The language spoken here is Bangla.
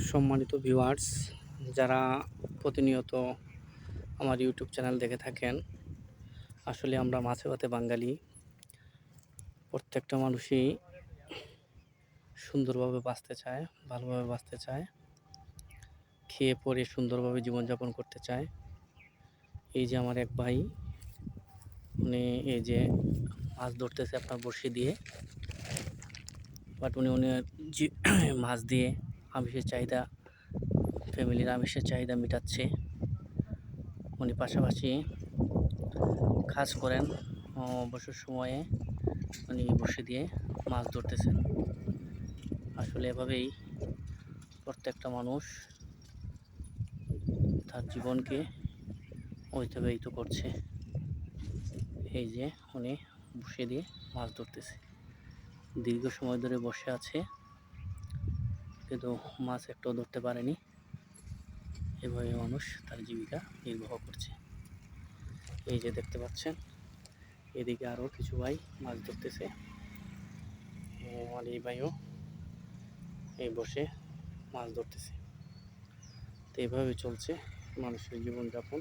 সম্মানিত ভিউয়ার্স, যারা প্রতিনিয়ত আমার ইউটিউব চ্যানেল দেখে থাকেন, আসলে আমরা মাছে ভাতে বাঙালি। প্রত্যেকটা মানুষই সুন্দরভাবে বাঁচতে চায়, ভালোভাবে বাঁচতে চায়, খেয়ে পরে সুন্দরভাবে জীবনযাপন করতে চায়। এই যে আমার এক ভাই, উনি এই যে মাছ ধরতেছে আপনার বড়শি দিয়ে, বাট উনি মাছ দিয়ে আমিষের চাহিদা, ফ্যামিলির আমিষের চাহিদা মেটাচ্ছে। উনি পাশাপাশি কাজ করেন, অবসর সময়ে উনি বসে দিয়ে মাছ ধরতেছেন। আসলে এভাবেই প্রত্যেকটা মানুষ তার জীবনকে অতিবাহিত করছে। এই যে উনি বসে দিয়ে মাছ ধরতেছে, দীর্ঘ সময় ধরে বসে আছে, কিন্তু মাছ একটাও ধরতে পারেনি। এভাবে মানুষ তার জীবিকা নির্বাহ করছে। এই যে দেখতে পাচ্ছেন, এদিকে আরও কিছু ভাই মাছ ধরতেছে। আমার এই ভাইও এই বসে মাছ ধরতেছে। তো এইভাবে চলছে মানুষের জীবনযাপন।